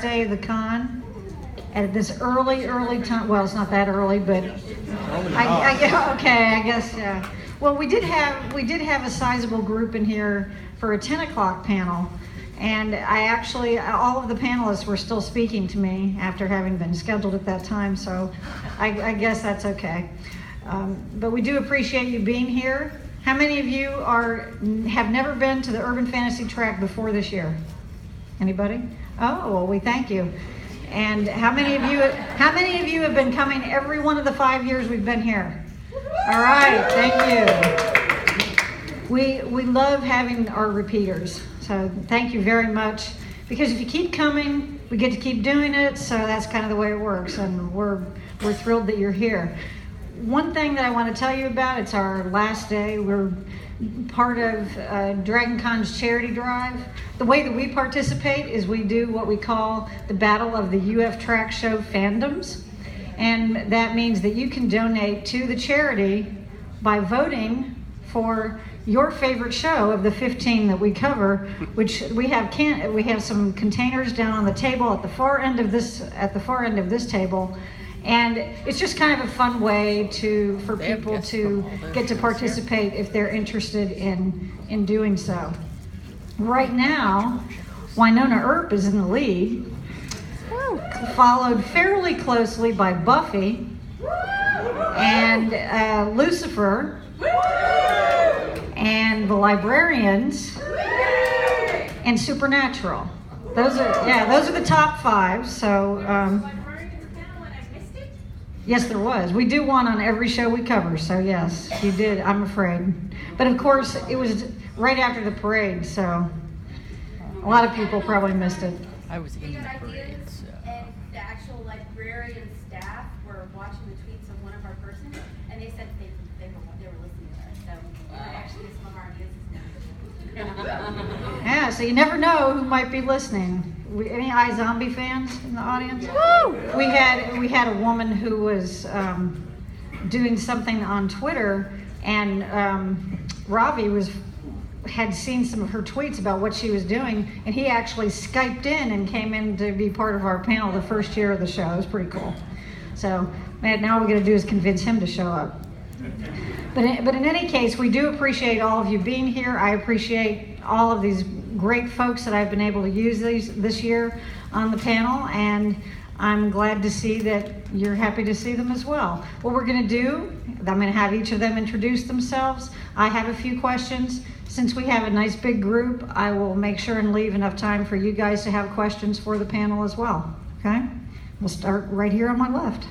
last day of the con at this early time. Well, it's not that early, but I guess yeah. Well, we did have a sizable group in here for a 10 o'clock panel, and all of the panelists were still speaking to me after having been scheduled at that time, so I guess that's okay. But we do appreciate you being here. How many of you have never been to the Urban Fantasy track before this year? Anybody? Oh, well, we thank you. And how many of you have been coming every one of the 5 years we've been here? All right, thank you. We love having our repeaters, so thank you very much. Because if you keep coming, we get to keep doing it, so that's kind of the way it works, and we're thrilled that you're here. One thing that I want to tell you about, it's our last day. We're part of DragonCon's charity drive. The way that we participate is we do what we call the Battle of the UF Track Show Fandoms. And that means that you can donate to the charity by voting for your favorite show of the 15 that we cover, which we have some containers down on the table at the far end of this table. And it's just kind of a fun way for people to get to participate if they're interested in doing so. Right now, Winona Earp is in the lead, followed fairly closely by Buffy and Lucifer and the Librarians and Supernatural. Those are the top 5. So. Yes, there was. We do one on every show we cover, so yes, you did, I'm afraid. But of course, it was right after the parade, so a lot of people probably missed it. I was in the parade, so. And the actual librarian staff were watching the tweets of one of our persons, and they said they were listening to us, so actually some of our audience. Yeah, so you never know who might be listening. Any iZombie fans in the audience? Woo! We had a woman who was doing something on Twitter, and Ravi had seen some of her tweets about what she was doing, and he actually Skyped in and came in to be part of our panel the first year of the show. It was pretty cool. So, man, now all we got to do is convince him to show up. But in any case, we do appreciate all of you being here. I appreciate all of these great folks that I've been able to use this year on the panel, and I'm glad to see that you're happy to see them as well. What we're going to do, I'm going to have each of them introduce themselves. I have a few questions. Since we have a nice big group, I will make sure and leave enough time for you guys to have questions for the panel as well. Okay? We'll start right here on my left.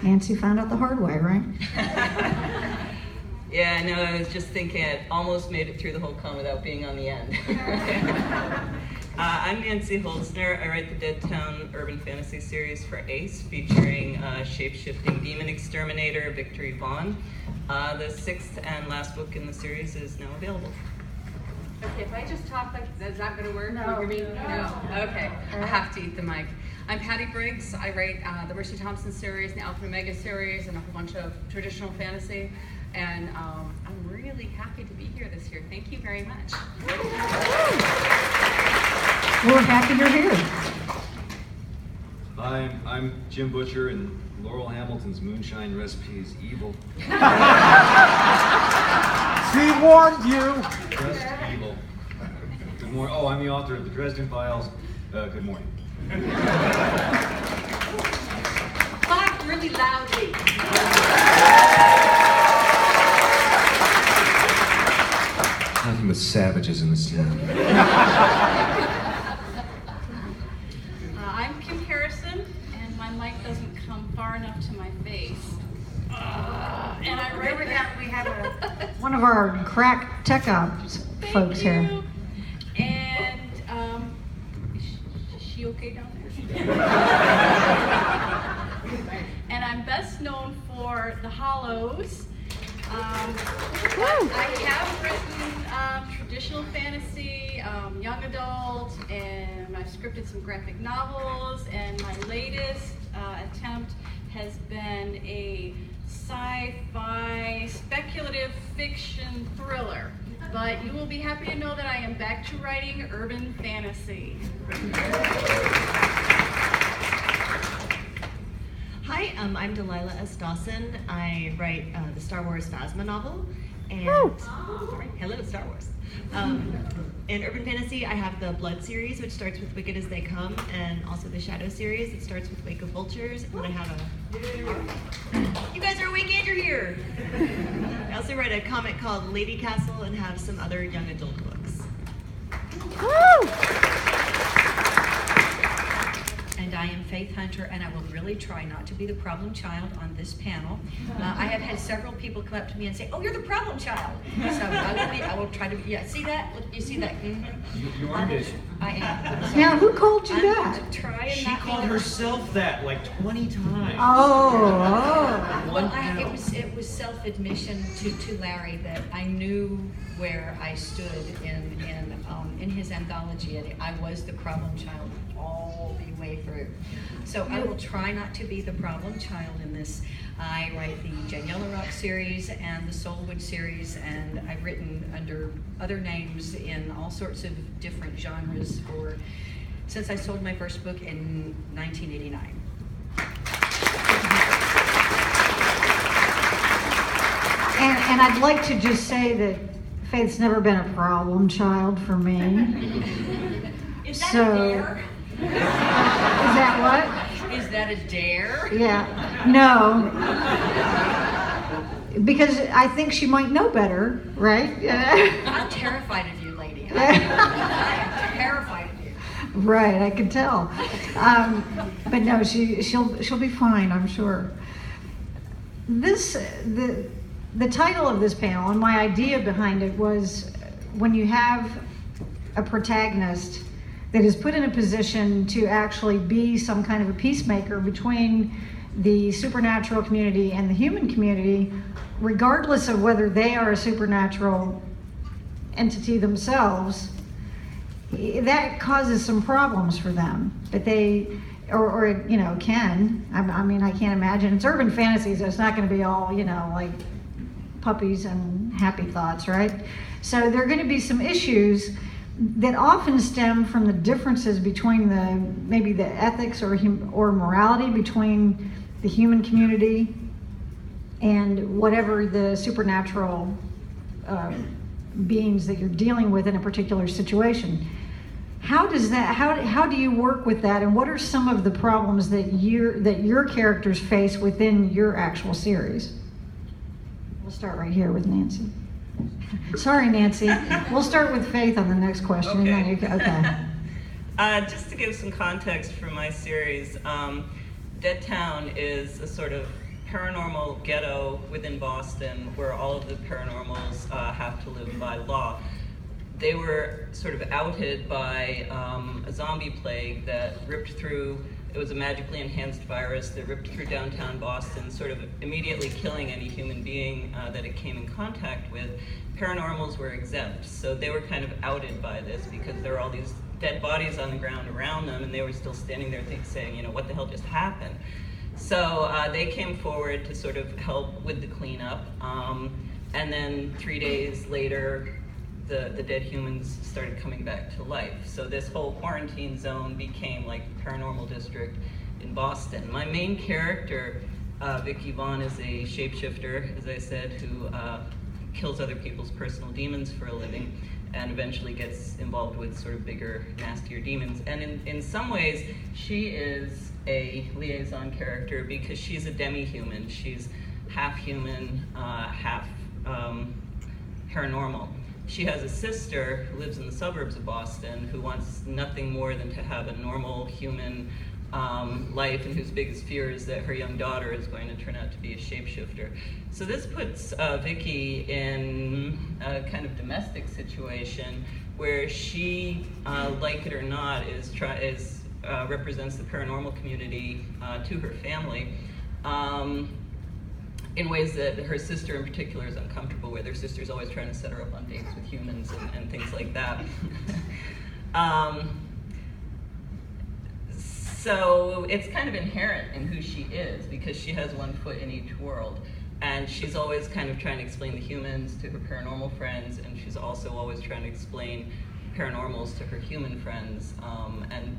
Nancy found out the hard way, right? Yeah, no, I was just thinking I almost made it through the whole con without being on the end. I'm Nancy Holzner. I write the Dead Town Urban Fantasy series for Ace, featuring shape-shifting demon exterminator Victory Vaughn. The 6th and last book in the series is now available. Okay, if I just talk like that's not going to work. No. You hear me? No. Okay, I have to eat the mic. I'm Patty Briggs. I write the Mercy Thompson series, the Alpha and Omega series, and a whole bunch of traditional fantasy. And I'm really happy to be here this year. Thank you very much. We're happy you're here. Hi, I'm Jim Butcher, and Laurel Hamilton's moonshine recipe is evil. She warned you. Just evil. Good morning. Oh, I'm the author of the Dresden Files. Good morning. Clap really loudly. Nothing but savages in this town. I'm Kim Harrison, and my mic doesn't come far enough to my face. And I write. We have one of our crack tech ops folks here. And is she okay down there? And I'm best known for The Hollows. I have written traditional fantasy, young adult, and I've scripted some graphic novels, and my latest attempt has been a sci-fi speculative fiction thriller. But you will be happy to know that I am back to writing urban fantasy. I'm Delilah S. Dawson. I write the Star Wars Phasma novel. And hello, Star Wars. In urban fantasy, I have the Blood series, which starts with Wicked as They Come, and also the Shadow series, that starts with Wake of Vultures. And then I have you guys are awake and you're here. I also write a comic called Lady Castle and have some other young adult books. And I am Faith Hunter, and I will really try not to be the problem child on this panel. I have had several people come up to me and say, "Oh, you're the problem child." So I will try to. Yeah, see that? Look, you see that? Mm-hmm. You are this. I am. Now, who called you I'm that? going to try and She not be called the- herself that like 20 times. Oh. Well, it was self-admission to Larry that I knew where I stood in his anthology, and I was the problem child all the way through. So I will try not to be the problem child in this. I write the Jen Yellow Rock series and the Soulwood series, and I've written under other names in all sorts of different genres since I sold my first book in 1989. And I'd like to just say that Faith's never been a problem child for me. Is that So- a dare? Is that what? Is that a dare? Yeah. No. Because I think she might know better, right? I'm terrified of you, lady. I am terrified of you. Right, I can tell. But no, she'll be fine, I'm sure. The title of this panel and my idea behind it was when you have a protagonist that is put in a position to actually be some kind of a peacemaker between the supernatural community and the human community, regardless of whether they are a supernatural entity themselves, that causes some problems for them. But they, or can. I mean, I can't imagine. It's urban fantasy, so it's not going to be all, like puppies and happy thoughts, right? So there are going to be some issues that often stem from the differences between maybe the ethics or morality between the human community and whatever the supernatural beings that you're dealing with in a particular situation. How do you work with that, and what are some of the problems that your characters face within your actual series? We'll start right here with Nancy. Sorry, Nancy. We'll start with Faith on the next question. Okay. And then okay. Just to give some context for my series, Dead Town is a sort of paranormal ghetto within Boston where all of the paranormals have to live by law. They were sort of outed by a zombie plague that ripped through. It was a magically enhanced virus that ripped through downtown Boston, sort of immediately killing any human being that it came in contact with. Paranormals were exempt, so they were kind of outed by this because there were all these dead bodies on the ground around them, and they were still standing there saying, what the hell just happened? So they came forward to sort of help with the cleanup, and then 3 days later, the dead humans started coming back to life. So this whole quarantine zone became like the paranormal district in Boston. My main character, Vicky Vaughn, is a shapeshifter, as I said, who kills other people's personal demons for a living and eventually gets involved with sort of bigger, nastier demons. And in some ways, she is a liaison character because she's a demi-human. She's half human, half paranormal. She has a sister who lives in the suburbs of Boston who wants nothing more than to have a normal human life, and whose biggest fear is that her young daughter is going to turn out to be a shapeshifter. So this puts Vicky in a kind of domestic situation where she, like it or not, represents the paranormal community to her family. In ways that her sister in particular is uncomfortable with. Her sister's always trying to set her up on dates with humans and things like that. So it's kind of inherent in who she is because she has one foot in each world. And she's always kind of trying to explain the humans to her paranormal friends, and she's also always trying to explain paranormals to her human friends. And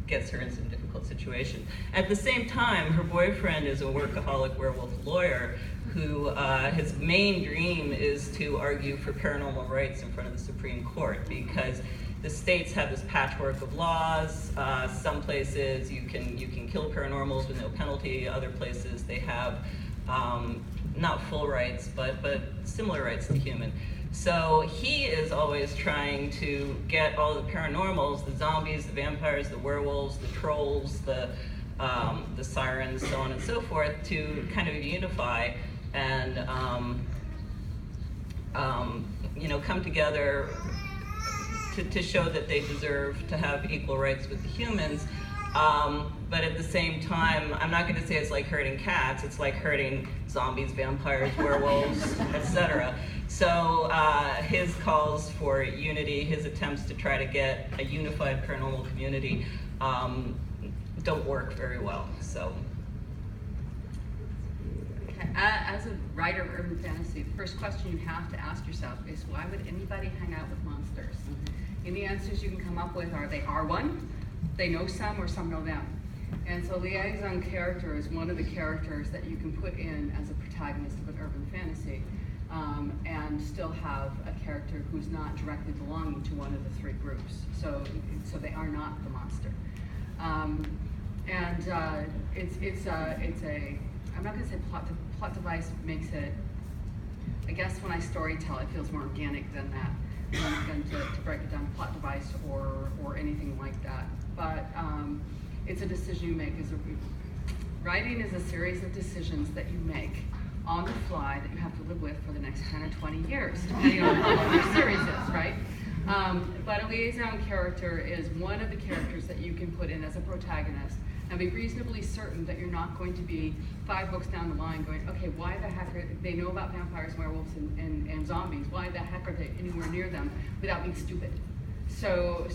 gets her in some difficult situation. At the same time, her boyfriend is a workaholic werewolf lawyer who his main dream is to argue for paranormal rights in front of the Supreme Court, because the states have this patchwork of laws. Some places you can kill paranormals with no penalty. Other places they have not full rights, but similar rights to human. So he is always trying to get all the paranormals, the zombies, the vampires, the werewolves, the trolls, the sirens, so on and so forth, to kind of unify and come together to show that they deserve to have equal rights with the humans. But at the same time, I'm not going to say it's like herding cats. It's like herding zombies, vampires, werewolves, etc. So his calls for unity, his attempts to try to get a unified paranormal community don't work very well. So. Okay. As a writer of urban fantasy, the first question you have to ask yourself is, why would anybody hang out with monsters? And the answers you can come up with are, they are one, they know some, or some know them. And so Liaison character is one of the characters that you can put in as a protagonist of an urban fantasy, and still have a character who's not directly belonging to one of the three groups. So they are not the monster. It's a I'm not going to say plot device makes it. I guess when I story tell, it feels more organic than that, than to break it down, plot device or anything like that. But it's a decision you make. Writing is a series of decisions that you make on the fly that you have to live with for the next 10 or 20 years, depending on how long your series is, right? But a liaison character is one of the characters that you can put in as a protagonist and be reasonably certain that you're not going to be 5 books down the line going, okay, why the heck are they know about vampires, werewolves, and zombies? Why the heck are they anywhere near them without being stupid? So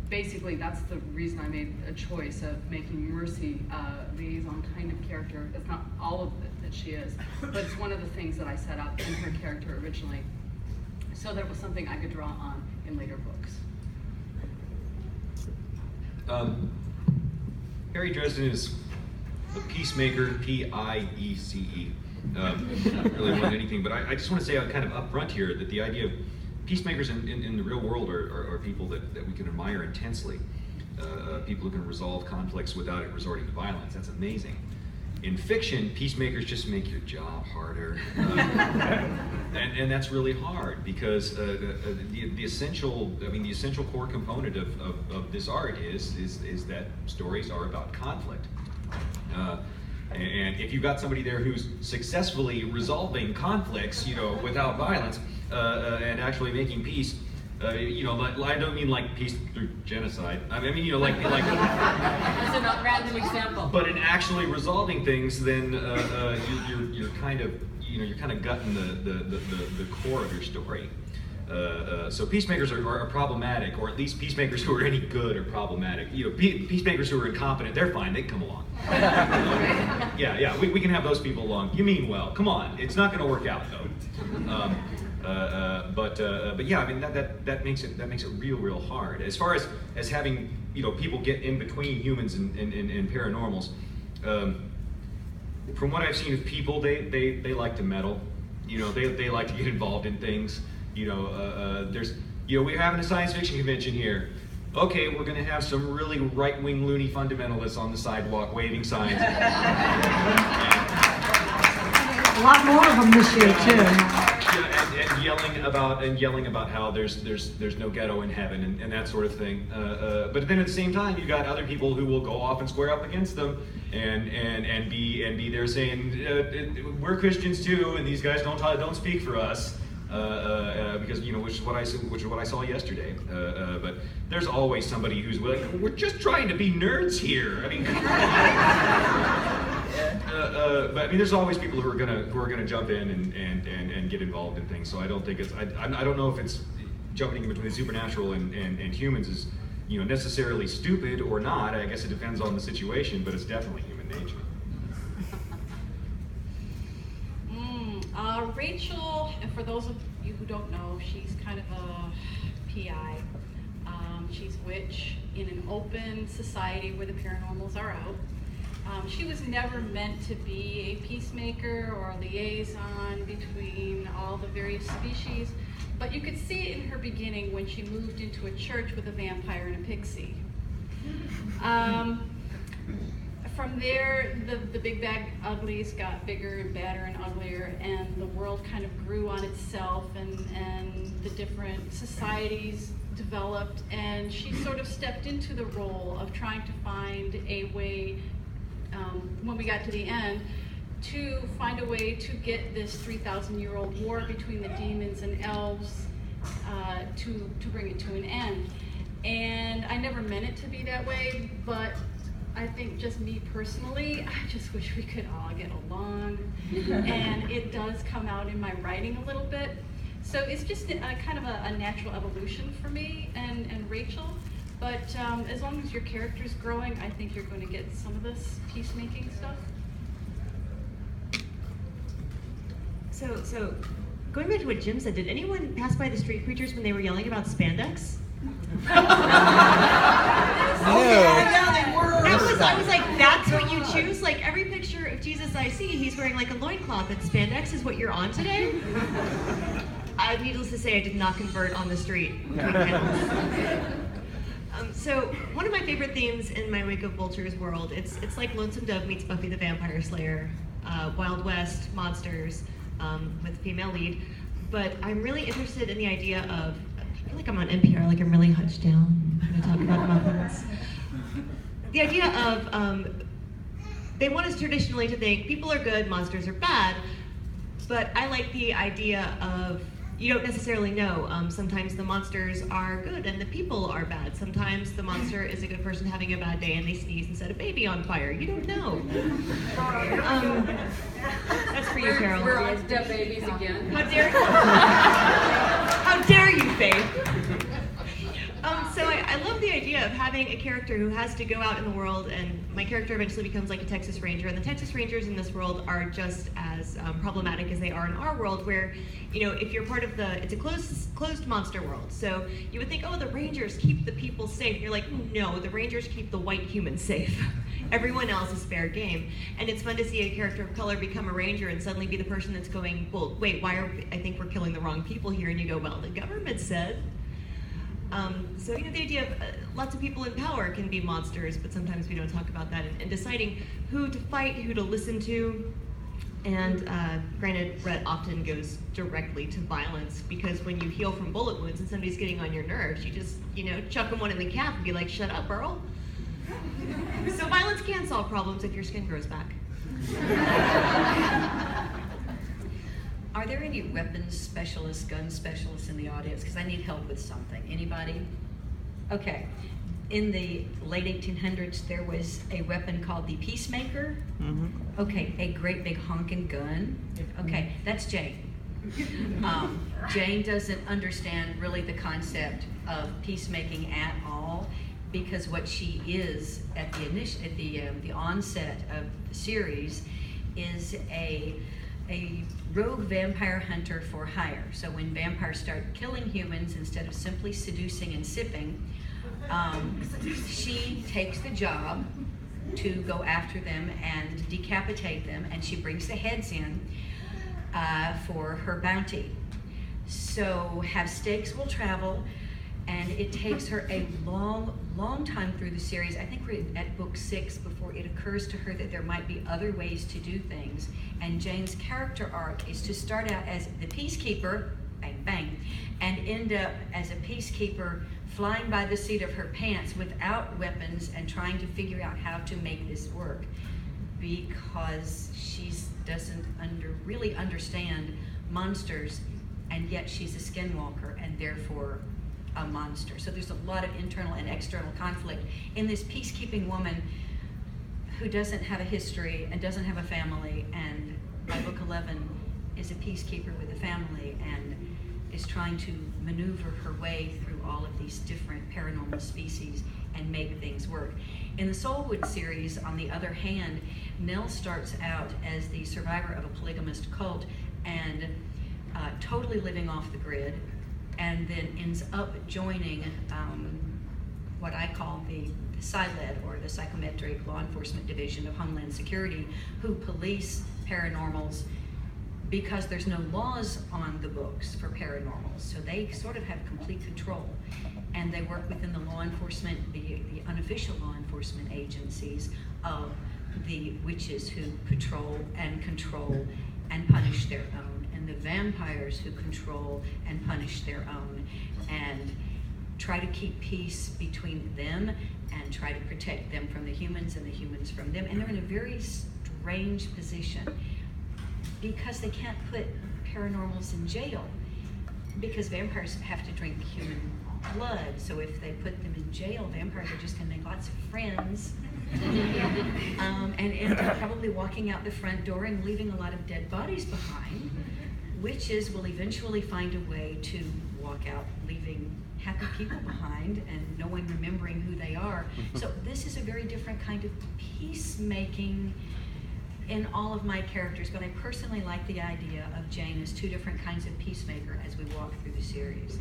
basically, that's the reason I made a choice of making Mercy a liaison kind of character. That's not all of it that she is, but it's one of the things that I set up in her character originally, so that it was something I could draw on in later books. Harry Dresden is a peacemaker, P-I-E-C-E. Not really want anything, but I just want to say kind of up front here that the idea of peacemakers in the real world are people that we can admire intensely. People who can resolve conflicts without it resorting to violence. That's amazing. In fiction, peacemakers just make your job harder. And that's really hard because the essential core component of this art is that stories are about conflict. And if you've got somebody there who's successfully resolving conflicts, without violence, and actually making peace, I don't mean like peace through genocide. I mean, like. That's a random example. But in actually resolving things, then you're kind of gutting the core of your story. So peacemakers are problematic, or at least peacemakers who are any good are problematic. Peacemakers who are incompetent, they're fine. They can come along. We can have those people along. You mean well. Come on, it's not going to work out though. But yeah, I mean that makes it real hard. As far as having people get in between humans and paranormals. From what I've seen of people, they like to meddle. They like to get involved in things. We're having a science fiction convention here. Okay, we're going to have some really right-wing loony fundamentalists on the sidewalk waving signs. A lot more of them this year too. And yelling about how there's no ghetto in heaven and that sort of thing. But then at the same time, you've got other people who will go off and square up against them and be there saying we're Christians too, and these guys don't speak for us. Because which is what I saw yesterday. But there's always somebody who's like, we're just trying to be nerds here. I mean, but I mean, there's always people who are gonna jump in and get involved in things. So I don't think I don't know if it's jumping in between the supernatural and humans is necessarily stupid or not. I guess it depends on the situation, but it's definitely human nature. Rachel, and for those of you who don't know, she's kind of a PI. She's witch in an open society where the paranormals are out. She was never meant to be a peacemaker or a liaison between all the various species, but you could see it in her beginning when she moved into a church with a vampire and a pixie. From there, the big bad uglies got bigger and badder and uglier, and the world kind of grew on itself, and the different societies developed, and she sort of stepped into the role of trying to find a way, when we got to the end, to find a way to get this 3,000-year-old war between the demons and elves to bring it to an end. And I never meant it to be that way, but I think just me personally, I just wish we could all get along. And it does come out in my writing a little bit. So it's just a kind of a natural evolution for me and Rachel. But as long as your character's growing, I think you're going to get some of this peacemaking stuff. So going back to what Jim said, did anyone pass by the street preachers when they were yelling about spandex? I was like, that's what you choose? Like, every picture of Jesus I see, he's wearing like a loincloth, and spandex is what you're on today? Needless to say, I did not convert on the street. So one of my favorite themes in my Wake of Vultures world, it's like Lonesome Dove meets Buffy the Vampire Slayer, Wild West monsters with a female lead. But I'm really interested in the idea of, I feel like I'm on NPR, like I'm really hunched down when I talk about muffins. The idea of, they want us traditionally to think people are good, monsters are bad, but I like the idea of, you don't necessarily know. Sometimes the monsters are good and the people are bad. Sometimes the monster is a good person having a bad day and they sneeze and set a baby on fire. You don't know. That's for you, Carol. We're on dead babies again. How dare you? How dare you, Faith? So I love the idea of having a character who has to go out in the world, and my character eventually becomes like a Texas Ranger, and the Texas Rangers in this world are just as problematic as they are in our world, where, you know, if you're part of it's a closed monster world, so you would think, oh, the Rangers keep the people safe. And you're like, no, the Rangers keep the white humans safe. Everyone else is fair game. And it's fun to see a character of color become a Ranger and suddenly be the person that's going, well, wait, I think we're killing the wrong people here, and you go, well, the government said. So, you know, the idea of lots of people in power can be monsters, but sometimes we don't talk about that, and deciding who to fight, who to listen to. And granted, Brett often goes directly to violence, because when you heal from bullet wounds and somebody's getting on your nerves, you just, you know, chuck them one in the calf and be like, shut up, Earl. So violence can solve problems if your skin grows back. Are there any weapons specialists, gun specialists in the audience? Because I need help with something. Anybody? Okay. In the late 1800s, there was a weapon called the peacemaker. Mm-hmm. Okay, a great big honking gun. Okay, that's Jane. Jane doesn't understand really the concept of peacemaking at all, because what she is at the onset of the series is a rogue vampire hunter for hire. So when vampires start killing humans, instead of simply seducing and sipping, she takes the job to go after them and decapitate them, and she brings the heads in for her bounty. So have stakes will travel, and it takes her a long time through the series. I think we're at book 6 before it occurs to her that there might be other ways to do things. And Jane's character arc is to start out as the peacekeeper, bang bang, and end up as a peacekeeper flying by the seat of her pants without weapons and trying to figure out how to make this work, because she doesn't really understand monsters, and yet she's a skinwalker and therefore a monster. So there's a lot of internal and external conflict in this peacekeeping woman who doesn't have a history and doesn't have a family, and by book 11 is a peacekeeper with a family and is trying to maneuver her way through all of these different paranormal species and make things work. In the Soulwood series, on the other hand, Nell starts out as the survivor of a polygamist cult and totally living off the grid, and then ends up joining what I call the PsyLed, or the Psychometric Law Enforcement Division of Homeland Security, who police paranormals because there's no laws on the books for paranormals. So they sort of have complete control. And they work within the law enforcement, the unofficial law enforcement agencies of the witches who patrol and control and punish their own, and the vampires who control and punish their own, and try to keep peace between them and try to protect them from the humans and the humans from them. And they're in a very strange position because they can't put paranormals in jail because vampires have to drink human blood. So if they put them in jail, vampires are just gonna make lots of friends and end up probably walking out the front door and leaving a lot of dead bodies behind. Witches will eventually find a way to walk out leaving happy people behind and no one remembering who they are. So this is a very different kind of peacemaking in all of my characters, but I personally like the idea of Jane as two different kinds of peacemaker as we walk through the series.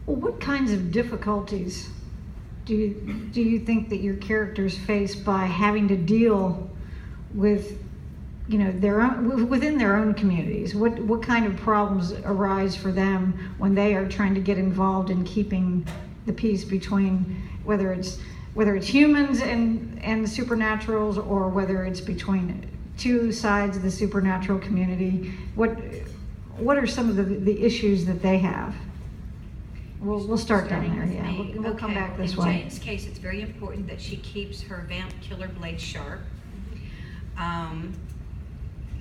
Well, what kinds of difficulties do you think that your characters face by having to deal with, you know, their own, within their own communities? What kind of problems arise for them when they are trying to get involved in keeping the peace between whether it's humans and supernaturals, or whether it's between two sides of the supernatural community? What are some of the issues that they have? We'll start down there, yeah. We'll come back this way. In Jane's case, it's very important that she keeps her vamp killer blade sharp.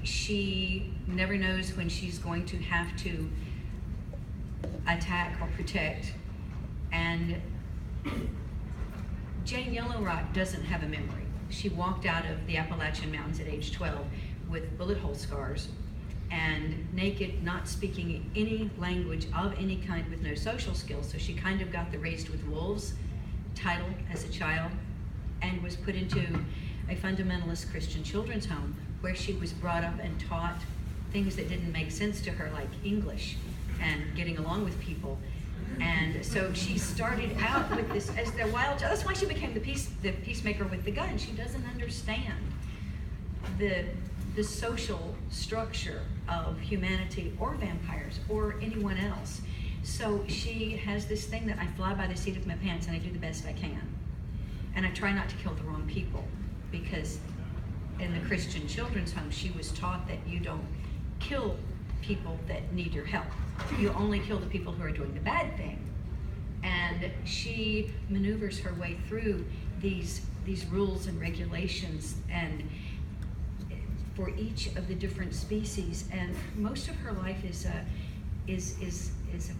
She never knows when she's going to have to attack or protect. And Jane Yellowrock doesn't have a memory. She walked out of the Appalachian Mountains at age 12 with bullet hole scars and naked, not speaking any language of any kind, with no social skills. So she kind of got the Raised with Wolves title as a child and was put into a fundamentalist Christian children's home where she was brought up and taught things that didn't make sense to her, like English and getting along with people. And so she started out with this as the wild. That's why she became the peacemaker with the gun. She doesn't understand the social structure of humanity or vampires or anyone else. So she has this thing that I fly by the seat of my pants and I do the best I can. And I try not to kill the wrong people, because in the Christian children's home, she was taught that you don't kill people that need your help. You only kill the people who are doing the bad thing. And she maneuvers her way through these rules and regulations and for each of the different species. And most of her life is a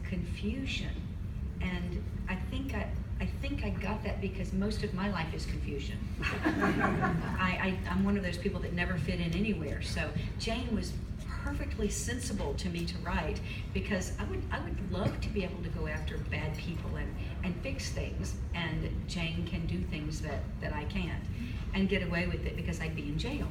confusion. And I think I got that because most of my life is confusion. I'm one of those people that never fit in anywhere. So Jane was perfectly sensible to me to write, because I would love to be able to go after bad people and fix things, and Jane can do things that I can't and get away with it because I'd be in jail.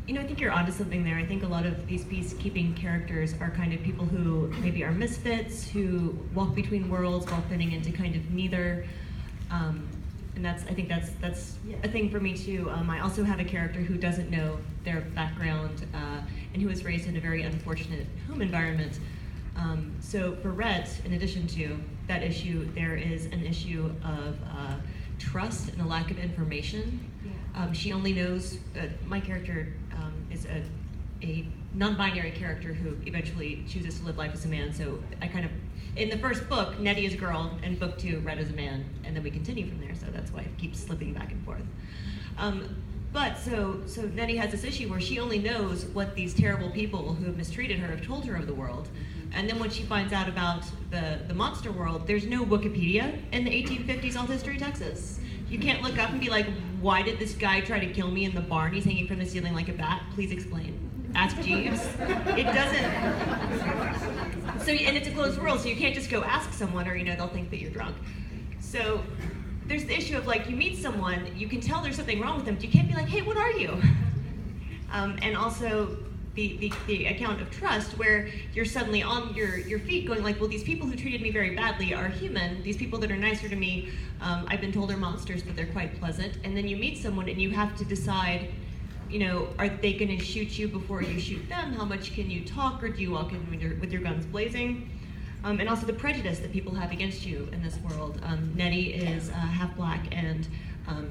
You know, I think you're onto something there. I think a lot of these peacekeeping characters are kind of people who maybe are misfits, who walk between worlds while fitting into kind of neither. And I think that's a thing for me too. I also have a character who doesn't know their background and who was raised in a very unfortunate home environment. So for Rhett, in addition to that issue, there is an issue of trust and a lack of information. She only knows that my character is a non-binary character who eventually chooses to live life as a man. So I kind of, in the first book, Nettie is a girl, and book 2, Red is a man, and then we continue from there. So that's why it keeps slipping back and forth. But so Nettie has this issue where she only knows what these terrible people who have mistreated her have told her of the world. And then when she finds out about the monster world, there's no Wikipedia in the 1850s alt history Texas. You can't look up and be like, why did this guy try to kill me in the barn? He's hanging from the ceiling like a bat. Please explain. Ask Jeeves. It doesn't. So, and it's a closed world, so you can't just go ask someone, or they'll think that you're drunk. So there's the issue of, like, you meet someone, you can tell there's something wrong with them, but you can't be like, hey, what are you? And also the account of trust, where you're suddenly on your feet going like, well, these people who treated me very badly are human. These people that are nicer to me, I've been told are monsters, but they're quite pleasant. And then you meet someone and you have to decide, you know, are they going to shoot you before you shoot them? How much can you talk, or do you walk in with your guns blazing? And also the prejudice that people have against you in this world. Nettie is half black and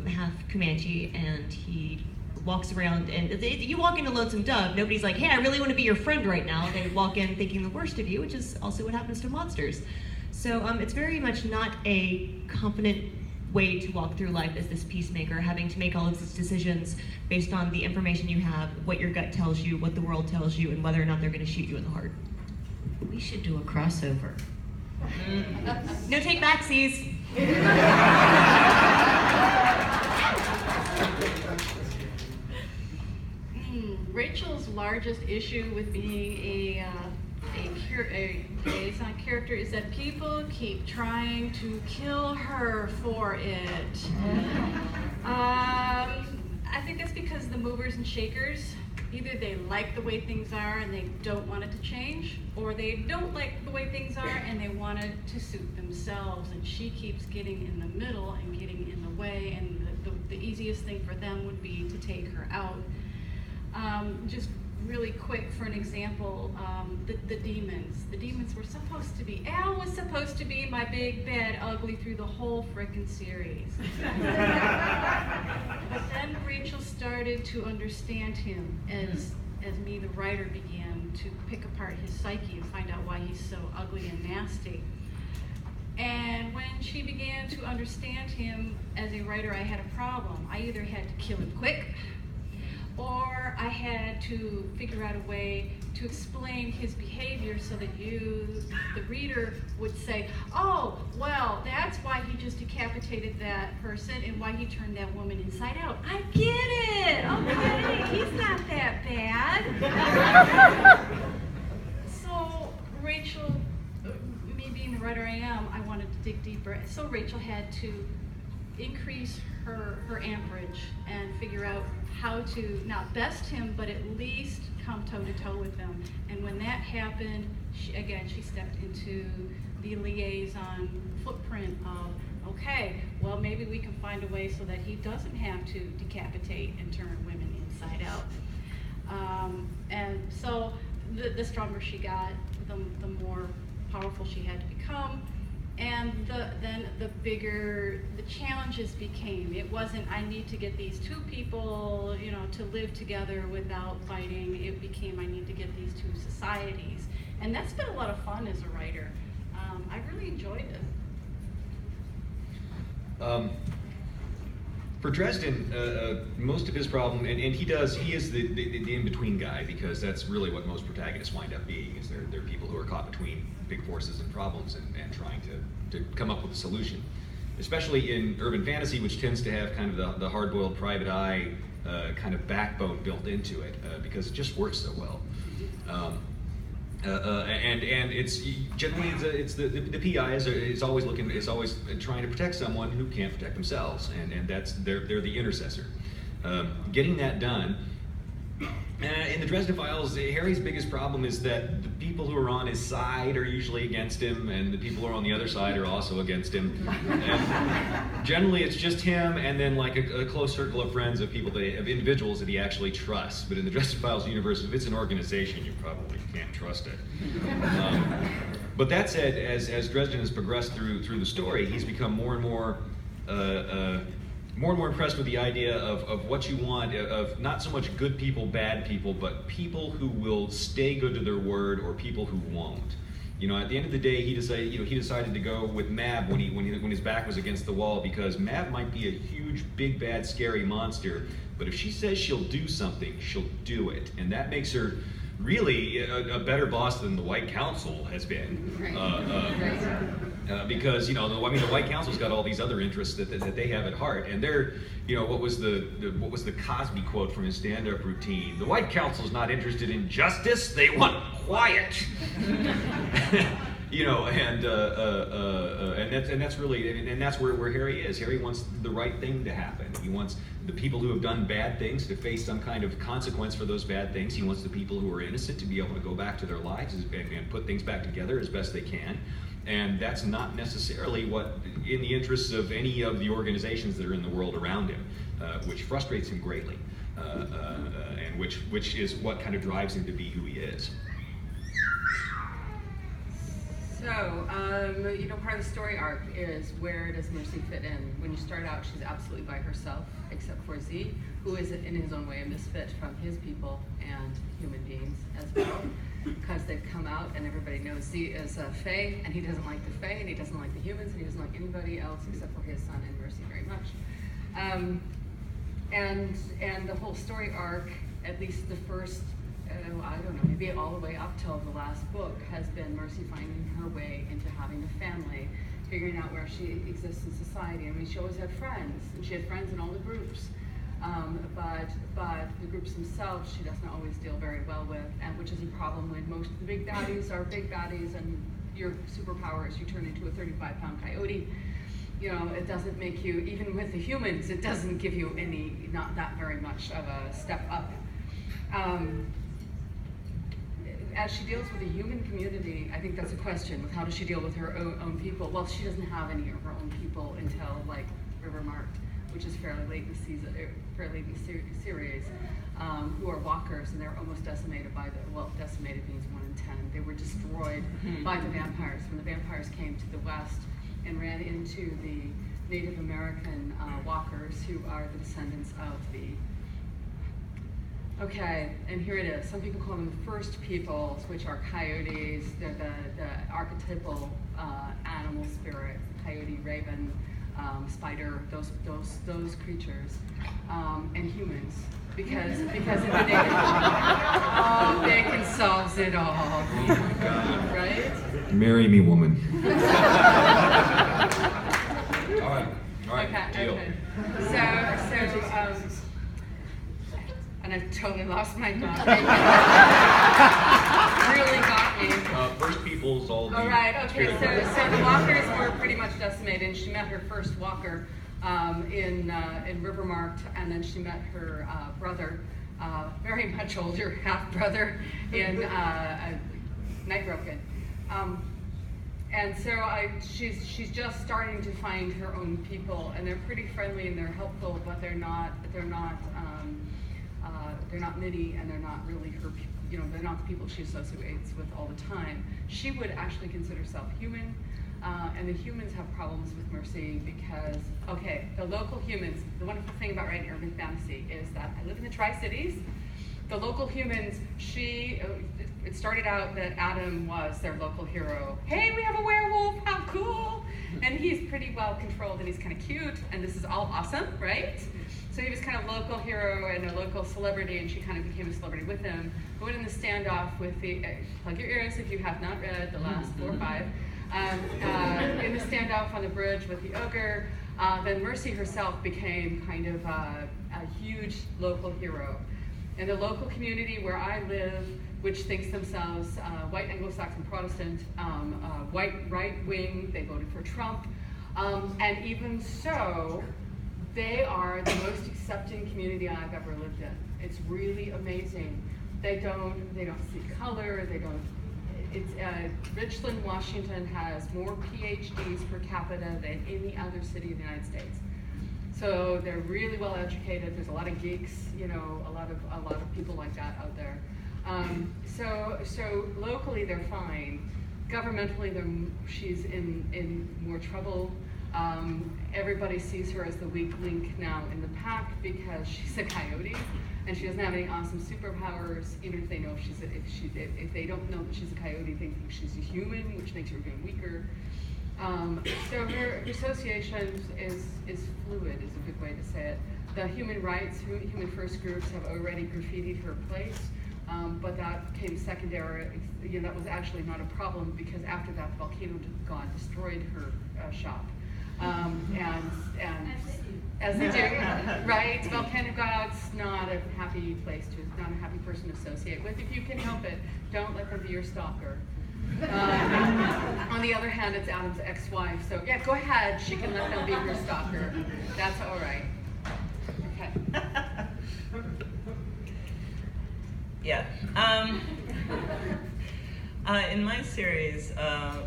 half Comanche, and he walks around, and you walk into Lonesome Dove, nobody's like, hey, I really want to be your friend right now. They walk in thinking the worst of you, which is also what happens to monsters. So it's very much not a confident way to walk through life as this peacemaker, having to make all of these decisions based on the information you have, what your gut tells you, what the world tells you, and whether or not they're going to shoot you in the heart. We should do a crossover. No take backsies. Rachel's largest issue with being a liaison character is that people keep trying to kill her for it. I think that's because the movers and shakers, either they like the way things are and they don't want it to change, or they don't like the way things are and they want it to suit themselves, and she keeps getting in the middle and getting in the way, and the easiest thing for them would be to take her out. Just really quick for an example, the demons. The demons were supposed to be, Al was supposed to be my big, bad, ugly through the whole frickin' series. But then Rachel started to understand him as me, the writer, began to pick apart his psyche and find out why he's so ugly and nasty. And when she began to understand him as a writer, I had a problem. I either had to kill him quick, or I had to figure out a way to explain his behavior so that you, the reader, would say, oh, well, that's why he just decapitated that person and why he turned that woman inside out. I get it! Okay, he's not that bad. So Rachel, me being the writer I am, I wanted to dig deeper. So Rachel had to increase her amperage and figure out how to not best him, but at least come toe-to-toe with him. And when that happened, she stepped into the liaison footprint of, okay, well, maybe we can find a way so that he doesn't have to decapitate and turn women inside out. And so the stronger she got, the more powerful she had to become. And then the bigger the challenges became. It wasn't, I need to get these two people, you know, to live together without fighting. It became, I need to get these two societies. And that's been a lot of fun as a writer. I really enjoyed it. For Dresden, most of his problem, and he is the in-between guy, because that's really what most protagonists wind up being, is they're people who are caught between big forces and problems and trying to come up with a solution. Especially in urban fantasy, which tends to have kind of the hard-boiled private eye kind of backbone built into it, because it just works so well. And it's generally the PI is always trying to protect someone who can't protect themselves, and that's they're the intercessor. Getting that done. In the Dresden Files, Harry's biggest problem is that the people who are on his side are usually against him, and the people who are on the other side are also against him. And generally, it's just him, and then like a close circle of friends, of individuals that he actually trusts. But in the Dresden Files universe, if it's an organization, you probably can't trust it. But that said, as Dresden has progressed through the story, he's become more and more impressed with the idea of what you want, of not so much good people, bad people, but people who will stay good to their word, or people who won't. You know, at the end of the day, he decided to go with Mab when his back was against the wall, because Mab might be a huge, big, bad, scary monster, but if she says she'll do something, she'll do it, and that makes her really a better boss than the White Council has been. Because, you know, the White Council's got all these other interests that they have at heart, and they're, you know, what was the Cosby quote from his stand-up routine? The White Council's not interested in justice; they want quiet. you know, and that's really, and that's where Harry is. Harry wants the right thing to happen. He wants the people who have done bad things to face some kind of consequence for those bad things. He wants the people who are innocent to be able to go back to their lives and put things back together as best they can. And that's not necessarily what, in the interests of any of the organizations that are in the world around him, which frustrates him greatly, and which is what kind of drives him to be who he is. So, you know, part of the story arc is where does Mercy fit in? When you start out, she's absolutely by herself, except for Z, who is in his own way a misfit from his people and human beings as well, because they've come out and everybody knows Z is a Fae, and he doesn't like the Fae, and he doesn't like the humans, and he doesn't like anybody else except for his son and Mercy very much. And the whole story arc, at least the first, I don't know, maybe all the way up till the last book, has been Mercy finding her way into having a family, figuring out where she exists in society. I mean, she always had friends, and she had friends in all the groups, but the groups themselves she doesn't always deal very well with, and which is a problem when most of the big baddies are big baddies, and your superpower is you turn into a 35-pound coyote. You know, it doesn't make you, even with the humans, it doesn't give you any, not that very much of a step up. As she deals with the human community, I think that's a question with how does she deal with her own people? Well, she doesn't have any of her own people until like Rivermark, which is fairly late in the season, fairly late in the series, who are walkers, and they're almost decimated by the, well, decimated means 1 in 10. They were destroyed by the vampires when the vampires came to the west and ran into the Native American walkers, who are the descendants of the, okay, and here it is. Some people call them the first peoples, which are coyotes. They're the archetypal animal spirit, coyote, raven, spider, those creatures, and humans. Because in the Native, oh, they can solve it all. Oh my God. Right? Marry me, woman. All right, deal. Okay. So, and I've totally lost my thought. Really got me. First people's all the... Oh, right, okay, so the walkers were pretty much decimated, and she met her first walker in Rivermark, and then she met her brother, very much older half-brother, in Nightbroken. And so she's just starting to find her own people, and they're pretty friendly and they're helpful, but they're not MIDI, and they're not really her, you know, they're not the people she associates with all the time. She would actually consider herself human, and the humans have problems with Mercy because, okay, the local humans, the wonderful thing about writing urban fantasy is that I live in the Tri-Cities. The local humans, it started out that Adam was their local hero. Hey, we have a werewolf, how cool! And he's pretty well controlled and he's kind of cute, and this is all awesome, right? So he was kind of local hero and a local celebrity, and she kind of became a celebrity with him. Went in the standoff with the, plug your ears if you have not read the last 4 or 5, in the standoff on the bridge with the ogre. Then Mercy herself became kind of a huge local hero. In the local community where I live, which thinks themselves white Anglo-Saxon Protestant, white right-wing, they voted for Trump, and even so, they are the most accepting community I've ever lived in. It's really amazing. They don't see color. They don't. It's Richland, Washington has more PhDs per capita than any other city in the United States. So they're really well educated. There's a lot of geeks, you know, a lot of people like that out there. So locally they're fine. Governmentally, she's in more trouble. Everybody sees her as the weak link now in the pack because she's a coyote and she doesn't have any awesome superpowers. Even if they know if they don't know that she's a coyote, they think she's a human, which makes her even weaker. So her association is fluid, is a good way to say it. The human rights, human first groups have already graffitied her place, but that came secondary. You know, that was actually not a problem because after that, the volcano god destroyed her shop. And as they do, right? Volcano god's not a happy place not a happy person to associate with. If you can help it, don't let them be your stalker. On the other hand, it's Adam's ex-wife, so yeah, go ahead. She can let them be her stalker. That's all right. Okay. Yeah. In my series,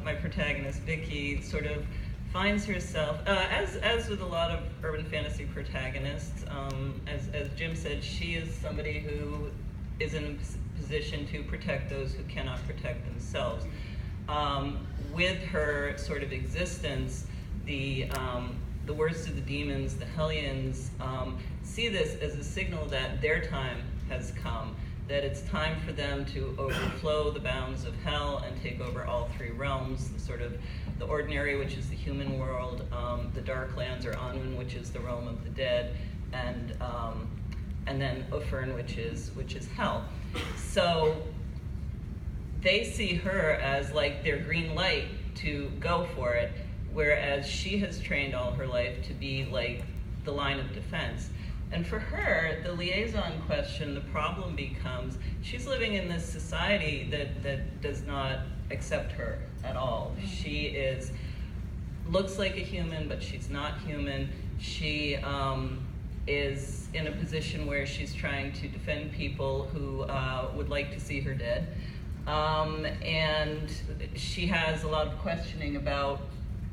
my protagonist, Vicky, sort of finds herself, as with a lot of urban fantasy protagonists, as Jim said, she is somebody who is in a position to protect those who cannot protect themselves. With her sort of existence, the worst of the demons, the Hellions, see this as a signal that their time has come, that it's time for them to overflow the bounds of hell and take over all three realms, the ordinary, which is the human world, the dark lands, or Anun, which is the realm of the dead, and then Ufern, which is hell. So they see her as like their green light to go for it, whereas she has trained all her life to be like the line of defense. And for her, the liaison question, the problem becomes, she's living in this society that does not accept her at all. She looks like a human, but she's not human. She is in a position where she's trying to defend people who would like to see her dead. And she has a lot of questioning about,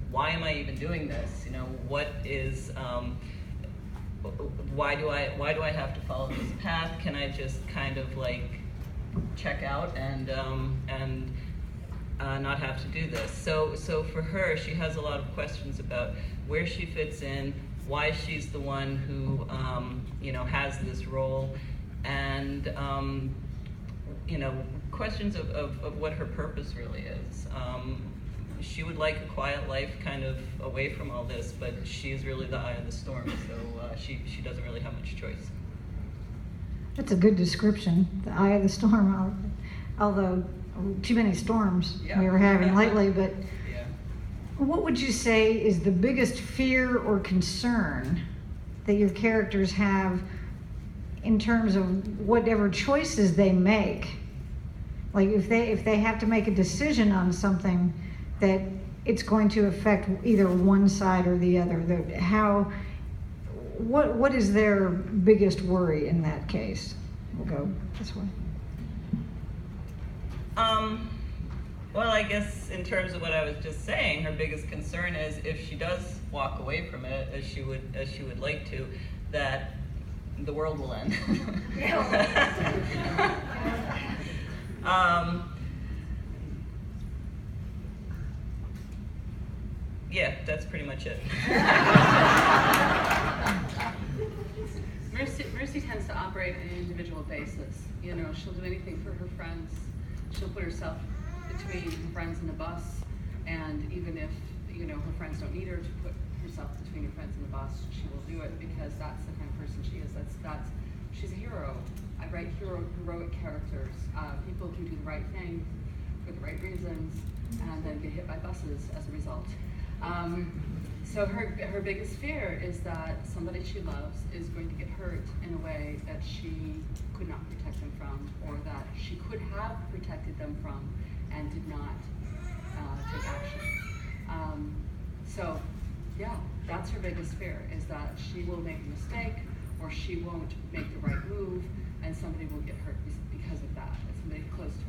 why am I even doing this? You know, what is, why do I have to follow this path? Can I just kind of like check out and not have to do this? So for her, she has a lot of questions about where she fits in, why she's the one who has this role, and questions of what her purpose really is. She would like a quiet life kind of away from all this, but she's really the eye of the storm, so she doesn't really have much choice. That's a good description, the eye of the storm, although too many storms we were having lately, but Yeah. what would you say is the biggest fear or concern that your characters have in terms of whatever choices they make? Like if they have to make a decision on something that it's going to affect either one side or the other, what is their biggest worry in that case? We'll go this way. Well, I guess in terms of what I was just saying, her biggest concern is if she does walk away from it, as she would like to, that the world will end. Yeah, that's pretty much it. Mercy tends to operate on an individual basis. You know, she'll do anything for her friends. She'll put herself between her friends and the bus, and even if her friends don't need her to put herself between her friends and the bus, she will do it because that's the kind of person she is. She's a hero. I write heroic characters. People who do the right thing for the right reasons, and then get hit by buses as a result. So her biggest fear is that somebody she loves is going to get hurt in a way that she could not protect them from, or that she could have protected them from and did not take action. So yeah, that's her biggest fear, is that she will make a mistake or she won't make the right move and somebody will get hurt because of that. It's somebody close to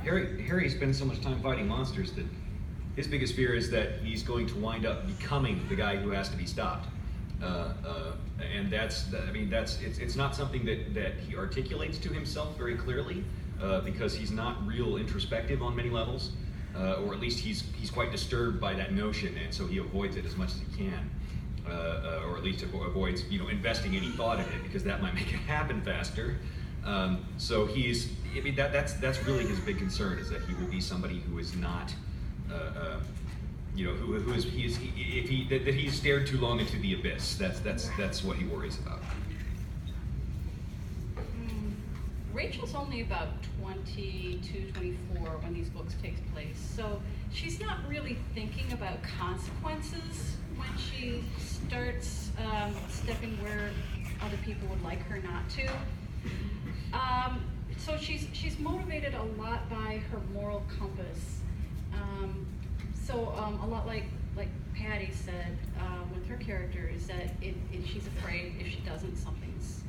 her. Harry spends so much time fighting monsters that his biggest fear is that he's going to wind up becoming the guy who has to be stopped. And it's not something that he articulates to himself very clearly, because he's not real introspective on many levels, or at least he's quite disturbed by that notion, and so he avoids it as much as he can, or at least avoids investing any thought in it, because that might make it happen faster. So that's really his big concern, is that he will be somebody who is not, that he's stared too long into the abyss. That's what he worries about. Rachel's only about 22, 24 when these books take place, so she's not really thinking about consequences when she starts stepping where other people would like her not to. So she's motivated a lot by her moral compass. A lot like Patty said with her character is that she's afraid if she doesn't, something's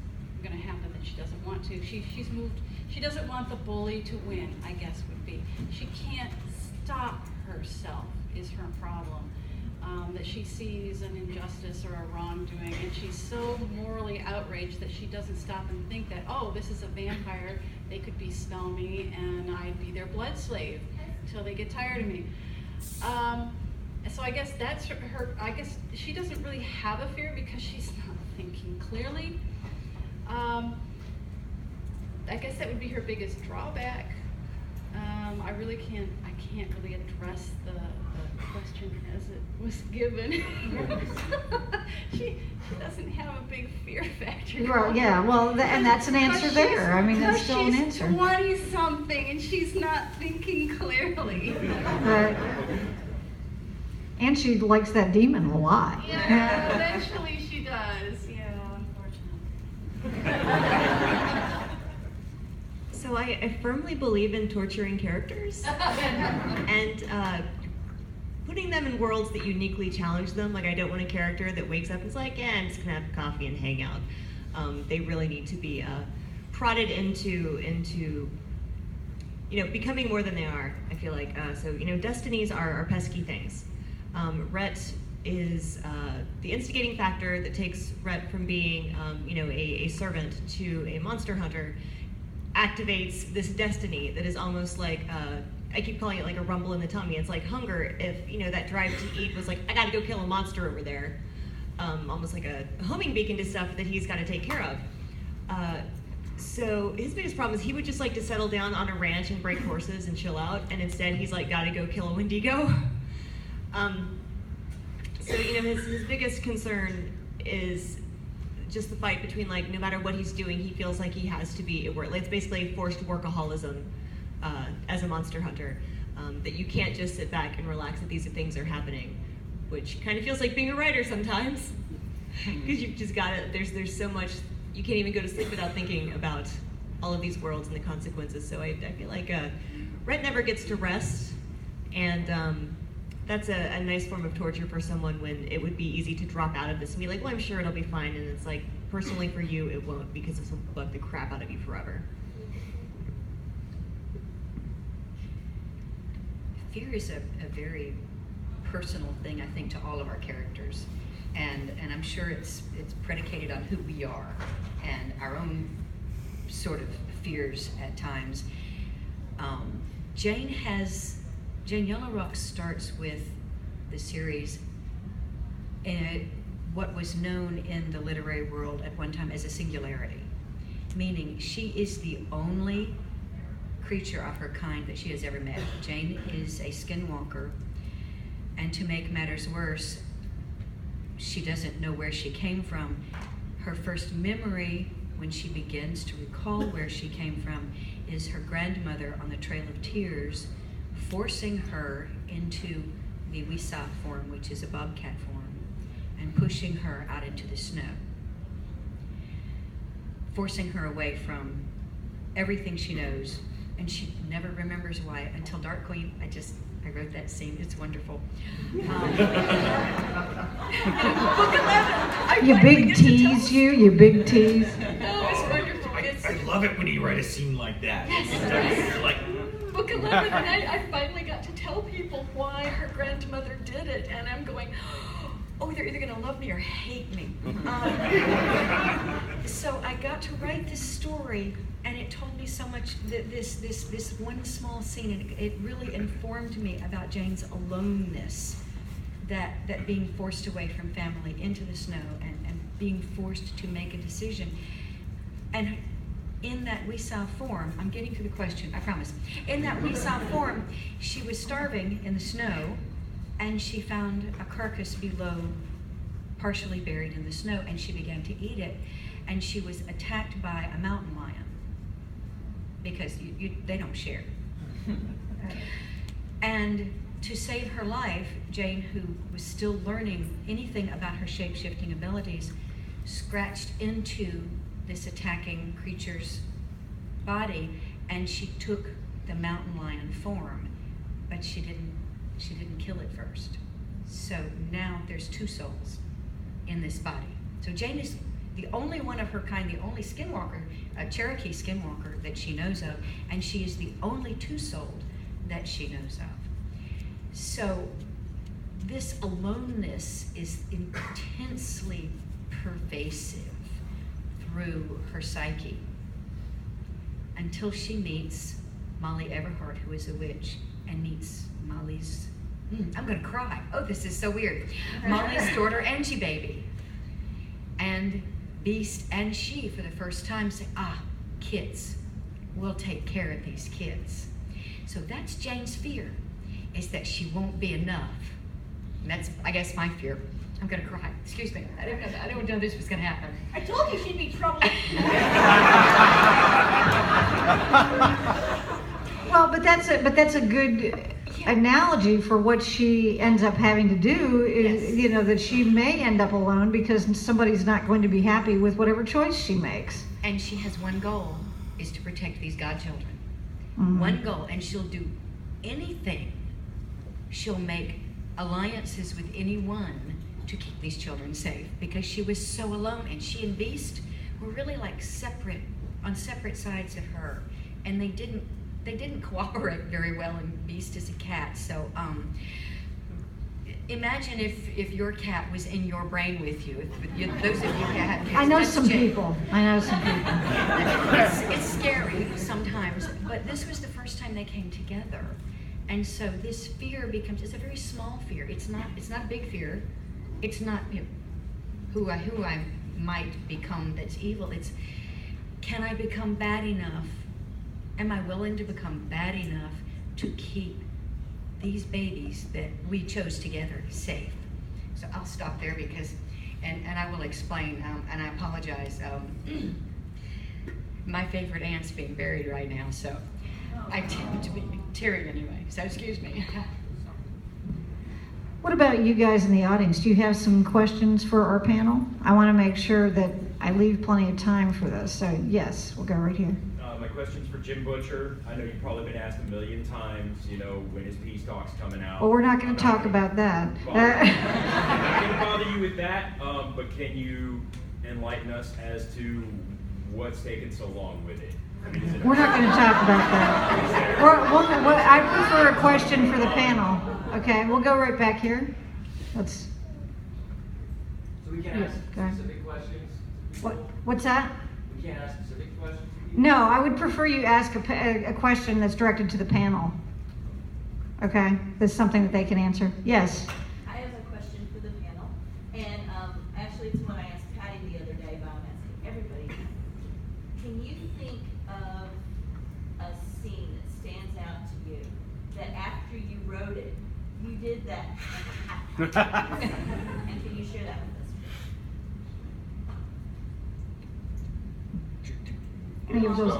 going to happen that she doesn't want to. She's moved. She doesn't want the bully to win, I guess would be. She can't stop herself is her problem. That she sees an injustice or a wrongdoing, and she's so morally outraged that she doesn't stop and think that, oh, this is a vampire, they could smell me, and I'd be their blood slave until they get tired of me. So I guess that's her. I guess she doesn't really have a fear because she's not thinking clearly. I guess that would be her biggest drawback. I can't really address the question as it was given. she doesn't have a big fear factor. Well, yeah, and that's an answer there. I mean, that's still an answer. She's 20-something and she's not thinking clearly. Right. And she likes that demon a lot. Yeah, eventually she does. Yeah, unfortunately. So I firmly believe in torturing characters and putting them in worlds that uniquely challenge them. Like, I don't want a character that wakes up and is like, yeah, I'm just gonna have coffee and hang out. They really need to be prodded into becoming more than they are, I feel like. Destinies are pesky things. Rhett is the instigating factor that takes Rhett from being a servant to a monster hunter, activates this destiny that is almost like I keep calling it like a rumble in the tummy. It's like hunger. If that drive to eat was like, I got to go kill a monster over there, almost like a homing beacon to stuff that he's got to take care of. So his biggest problem is he would just like to settle down on a ranch and break horses and chill out, and instead he's like, got to go kill a Wendigo. His biggest concern is just the fight between, like, no matter what he's doing, he feels like he has to be at work. It's basically forced workaholism as a monster hunter. That you can't just sit back and relax that these things are happening, which kind of feels like being a writer sometimes, because you've just got to. There's so much you can't even go to sleep without thinking about all of these worlds and the consequences. So I feel like Rhett never gets to rest, and that's a nice form of torture for someone when it would be easy to drop out of this and be like, well, I'm sure it'll be fine, and it's like, personally for you, it won't, because this will bug the crap out of you forever. Fear is a very personal thing, I think, to all of our characters, and I'm sure it's predicated on who we are and our own sort of fears at times. Jane Yellow Rock starts with the series in what was known in the literary world at one time as a singularity, meaning she is the only creature of her kind that she has ever met. Jane is a skinwalker, and to make matters worse, she doesn't know where she came from. Her first memory, when she begins to recall where she came from, is her grandmother on the Trail of Tears forcing her into the Weesaw form, which is a bobcat form, and pushing her out into the snow, forcing her away from everything she knows, and she never remembers why until Dark Queen. I wrote that scene. It's wonderful. Book 11. You big tease, you big tease. Oh, it's wonderful. I love it when you write a scene like that. Yes. You're like, Book 11, and I finally got to tell people why her grandmother did it, and I'm going, oh, they're either going to love me or hate me. So I got to write this story, and it told me so much. This one small scene, and it really informed me about Jane's aloneness, that being forced away from family into the snow and being forced to make a decision. And in that Weesaw form, I'm getting to the question, I promise. In that Weesaw form, she was starving in the snow, and she found a carcass below, partially buried in the snow, and she began to eat it, and she was attacked by a mountain lion, because they don't share. And to save her life, Jane, who was still learning anything about her shape-shifting abilities, scratched into this attacking creature's body, and she took the mountain lion form, but she didn't kill it first. So now there's 2 souls in this body. So Jane is the only one of her kind, the only skinwalker, a Cherokee skinwalker that she knows of, and she is the only 2-souled that she knows of. So this aloneness is intensely pervasive through her psyche until she meets Molly Everhart, who is a witch, and meets Molly's, I'm gonna cry. Oh, this is so weird. Molly's daughter, Angie Baby. And Beast and she, for the first time, say, kids, we'll take care of these kids. So that's Jane's fear, is that she won't be enough. And that's, I guess, my fear. I'm gonna cry. Excuse me. I didn't know this was gonna happen. I told you she'd be trouble. Well, but that's a good analogy for what she ends up having to do. Is, Yes. That she may end up alone because somebody's not going to be happy with whatever choice she makes. And she has one goal, is to protect these godchildren. Mhm. One goal, and she'll do anything. She'll make alliances with anyone to keep these children safe, because she was so alone, and she and Beast were really like on separate sides of her, and they didn't cooperate very well, and Beast is a cat. So imagine if your cat was in your brain with you. Those of you who have cats. I know that's some Jane. people. It's scary sometimes, but this was the first time they came together. And so this fear it's a very small fear. It's not a big fear. It's not who I might become that's evil. It's, can I become bad enough? Am I willing to become bad enough to keep these babies that we chose together safe? So I'll stop there because, and I will explain, and I apologize. My favorite aunt's being buried right now, so I tend to be tearing anyway, so excuse me. What about you guys in the audience? Do you have some questions for our panel? I want to make sure that I leave plenty of time for this. So yes, we'll go right here. My question's for Jim Butcher. I know you've probably been asked a million times, when his Peace Talk's coming out. Well, we're not going to talk about that. I'm not going to bother you with that, but can you enlighten us as to what's taken so long with it? Is it We're not going to talk about that. I prefer a question for the panel. Okay, we'll go right back here. So we can't ask go ahead. specific questions? What's that? We can't ask specific questions? No, I would prefer you ask a question that's directed to the panel. Okay, that's something that they can answer. Yes. I have a question for the panel, and actually it's one I asked Patty the other day, but I'm asking everybody. Can you think of a scene that stands out to you that after you wrote it, you did that? And can you share that with us? Any of those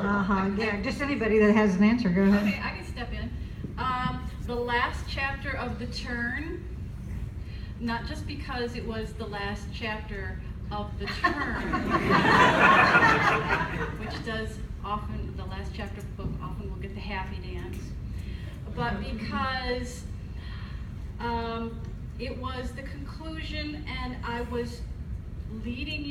yeah, just anybody that has an answer, go ahead. Okay, I can step in. The last chapter of The Turn, not just because it was the last chapter of The Turn, which does often, the last chapter of the book often will get the happy dance, but because it was the conclusion, and I was leading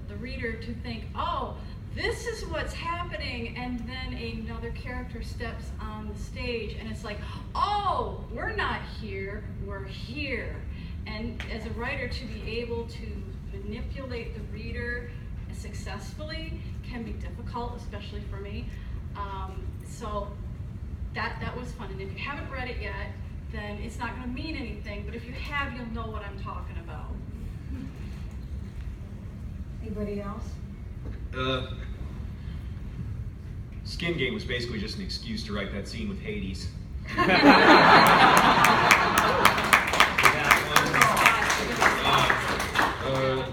the reader to think, oh, this is what's happening, and then another character steps on the stage, and it's like, oh, we're not here, we're here. And as a writer, to be able to manipulate the reader successfully can be difficult, especially for me. So that was fun, and if you haven't read it yet, then it's not going to mean anything, but if you have, you'll know what I'm talking about. Anybody else? Skin Game was basically just an excuse to write that scene with Hades.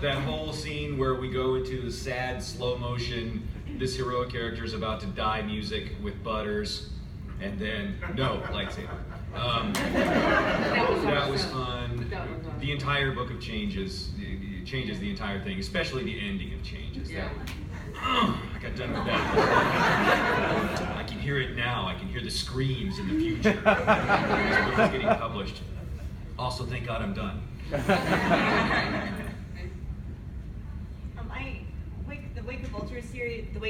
That whole scene where we go into the sad, slow motion, this heroic character is about to die music with Butters, and then, no, lightsaber. That was fun. The entire book of Changes, it changes the entire thing, especially the ending of Changes. Yeah. I got done with that. I can hear it now. I can hear the screams in the future. This book is getting published. Also, thank God I'm done. The Wake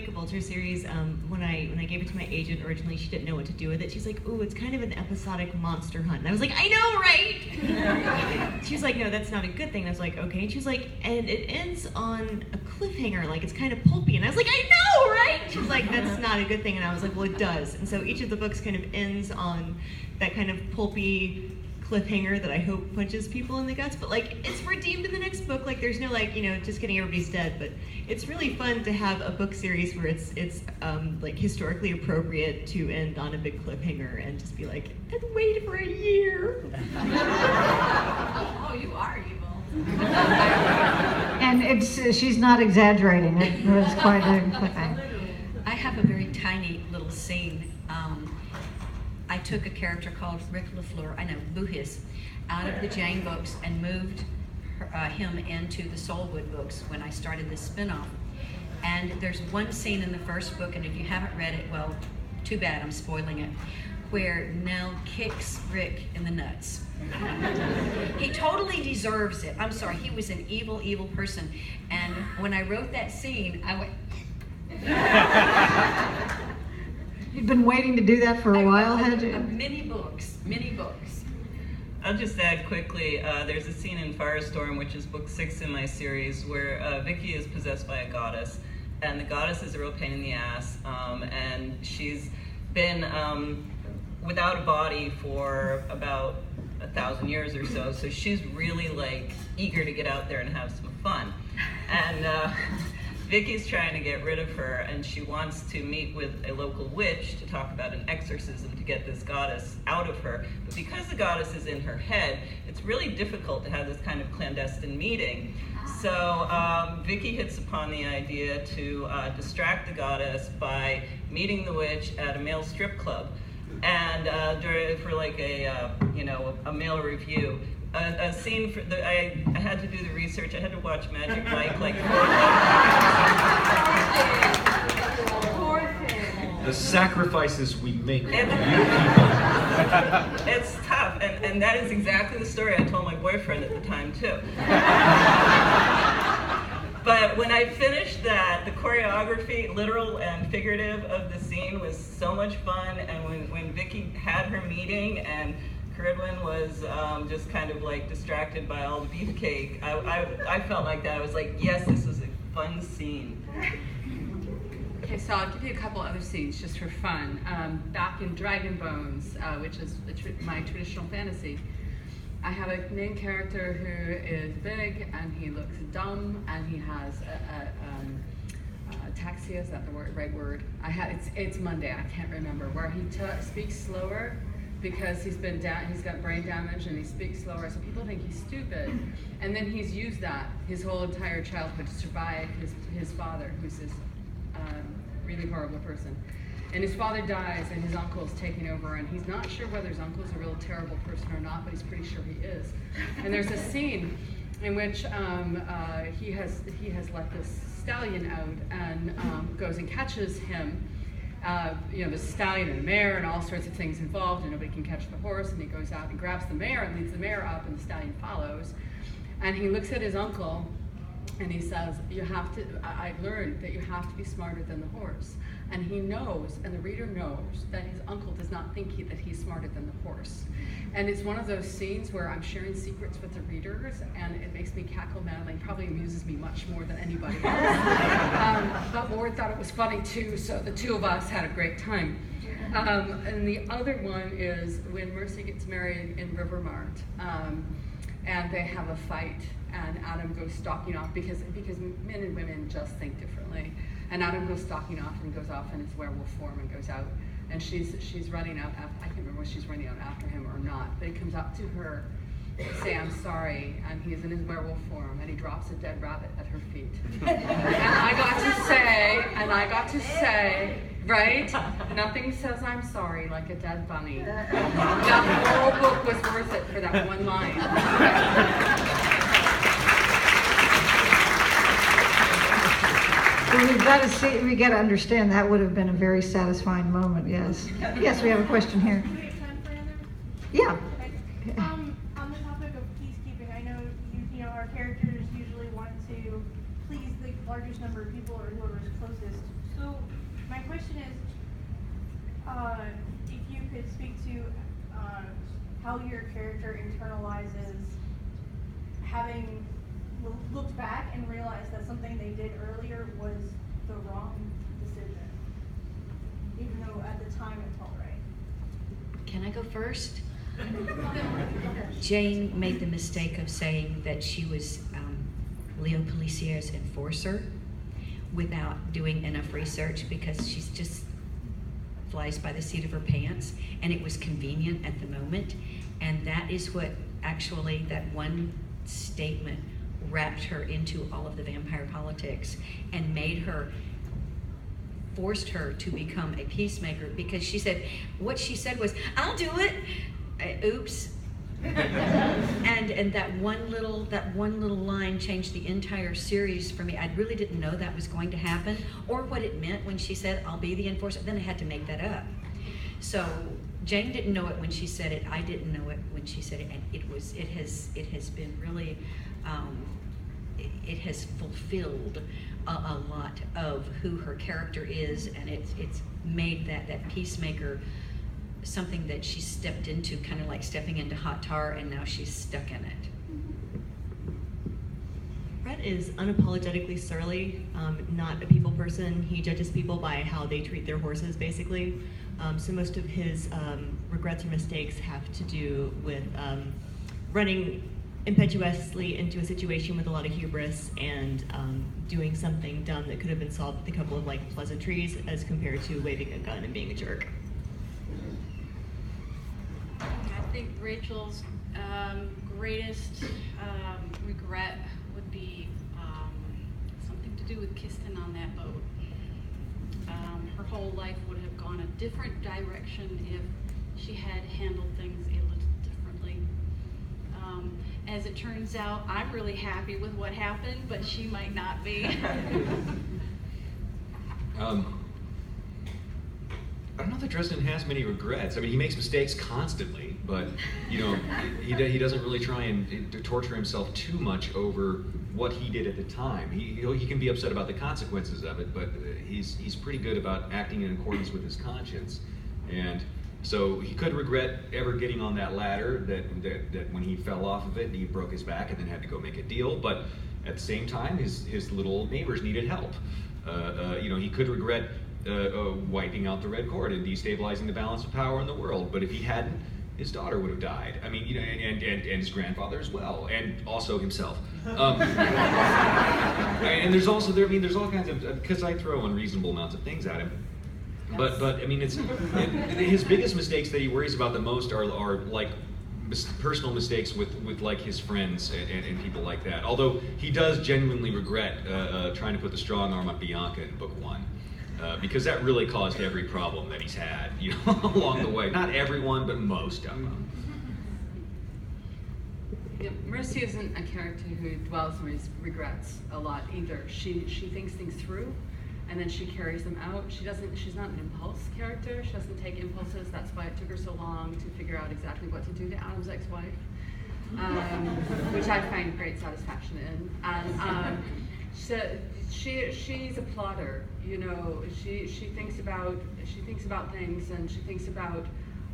of Vultures series. When I gave it to my agent originally, she didn't know what to do with it. She's like, "Ooh, it's kind of an episodic monster hunt." And I was like, "I know, right?" She was like, "No, that's not a good thing." And I was like, "Okay." And she was like, "And it ends on a cliffhanger, like it's kind of pulpy." And I was like, "I know, right?" She was like, "That's not a good thing." And I was like, "Well, it does." And so each of the books kind of ends on that kind of pulpy cliffhanger that I hope punches people in the guts, but like it's redeemed in the next book. Like there's no like, just kidding, everybody's dead. But it's really fun to have a book series where it's like historically appropriate to end on a big cliffhanger and just be like, and wait for a year. Oh, you are evil. And she's not exaggerating. It was quite a cliffhanger. I have a very tiny little scene. I took a character called Rick LaFleur, Boohis, out of the Jane books and moved him into the Soulwood books when I started this spinoff. And there's one scene in the first book, and if you haven't read it, well, too bad, I'm spoiling it, where Nell kicks Rick in the nuts. He totally deserves it. I'm sorry, he was an evil, evil person. And when I wrote that scene, I went... You've been waiting to do that for a while, had you? Many books, many books. I'll just add quickly, there's a scene in Firestorm, which is book 6 in my series, where Vicky is possessed by a goddess, and the goddess is a real pain in the ass, and she's been without a body for about 1,000 years or so, so she's really like eager to get out there and have some fun. And Vicky's trying to get rid of her, and she wants to meet with a local witch to talk about an exorcism to get this goddess out of her. But because the goddess is in her head, it's really difficult to have this kind of clandestine meeting. So Vicky hits upon the idea to distract the goddess by meeting the witch at a male strip club, and for like a male review. A scene for I had to do the research. I had to watch Magic Mike like 4 times. The sacrifices we make for you people. It's tough, and that is exactly the story I told my boyfriend at the time too. But when I finished that, the choreography, literal and figurative, of the scene was so much fun. And when Vicky had her meeting and Caridwin was just kind of like distracted by all the beefcake, I felt like that. I was like, yes, this was a fun scene. Okay, so I'll give you a couple other scenes just for fun. Back in Dragon Bones, which is my traditional fantasy, I have a main character who is big and he looks dumb and he has ataxia, is that the right word? It's Monday, I can't remember, where he speaks slower because he's got brain damage and he speaks slower, so people think he's stupid. And then he's used that his whole entire childhood to survive his father, who's this really horrible person. And his father dies and his uncle's taking over, and he's not sure whether his uncle's a real terrible person or not, but he's pretty sure he is. And there's a scene in which he has let this stallion out and goes and catches him. The stallion and the mare and all sorts of things involved, and nobody can catch the horse, and he goes out and grabs the mare and leads the mare up, and the stallion follows. And he looks at his uncle and he says, I've learned that you have to be smarter than the horse. And he knows, and the reader knows, that his uncle does not think that he's smarter than the horse. And it's one of those scenes where I'm sharing secrets with the readers, and it makes me cackle madly, probably amuses me much more than anybody else. But Ward thought it was funny too, so the two of us had a great time. And the other one is when Mercy gets married in Rivermart, and they have a fight, and Adam goes stalking off because men and women just think differently. And Adam goes stalking off and goes off in his werewolf form and goes out, and she's running out. I can't remember if she's running out after him or not, but he comes up to her to say, "I'm sorry," and he's in his werewolf form, and he drops a dead rabbit at her feet. And I got to say, right? Nothing says I'm sorry like a dead bunny. That whole book was worth it for that one line. We got to understand that would have been a very satisfying moment, yes. Yes, we have a question here. Do we have time for another? Yeah. Okay. On the topic of peacekeeping, I know you know our characters usually want to please the largest number of people or whoever is closest. So my question is, if you could speak to how your character internalizes having looked back and realized that something they did earlier was the wrong decision, even though at the time it felt right. Can I go first? Jane made the mistake of saying that she was Leo Policier's enforcer without doing enough research, because she's just flies by the seat of her pants, and it was convenient at the moment. And that is what actually, that one statement wrapped her into all of the vampire politics and forced her to become a peacemaker, because she said, what she said was, I'll do it. Oops. and that one little line changed the entire series for me. I really didn't know that was going to happen, or what it meant when she said, I'll be the enforcer. Then I had to make that up. So Jane didn't know it when she said it. I didn't know it when she said it, and it has been really, it has fulfilled a lot of who her character is, and it's made that peacemaker something that she stepped into, kind of like stepping into hot tar, and now she's stuck in it. Brett is unapologetically surly, not a people person. He judges people by how they treat their horses, basically. So most of his regrets or mistakes have to do with running impetuously into a situation with a lot of hubris and doing something dumb that could have been solved with a couple of pleasantries, as compared to waving a gun and being a jerk. I think Rachel's greatest regret would be something to do with Kiston on that boat. Her whole life would have gone a different direction if she had handled things a little differently. As it turns out, I'm really happy with what happened, but she might not be. I don't know that Dresden has many regrets. I mean, he makes mistakes constantly, but he doesn't really try and torture himself too much over what he did at the time. He can be upset about the consequences of it, but he's pretty good about acting in accordance with his conscience. And so he could regret ever getting on that ladder, that when he fell off of it, he broke his back and then had to go make a deal. But at the same time, his little old neighbors needed help. He could regret wiping out the Red Court and destabilizing the balance of power in the world. But if he hadn't, his daughter would have died. I mean, and his grandfather as well, and also himself. And there's also there's all kinds of, because I throw unreasonable amounts of things at him. But I mean, his biggest mistakes that he worries about the most are like personal mistakes with like his friends and people like that. Although he does genuinely regret trying to put the strong arm on Bianca in book 1. Because that really caused every problem that he's had, along the way. Not everyone, but most of them. Yeah, Mercy isn't a character who dwells on his regrets a lot either. She thinks things through, and then she carries them out. She's not an impulse character. She doesn't take impulses. That's why it took her so long to figure out exactly what to do to Adam's ex-wife, which I find great satisfaction in. And she's a plotter. She thinks about things, and she thinks about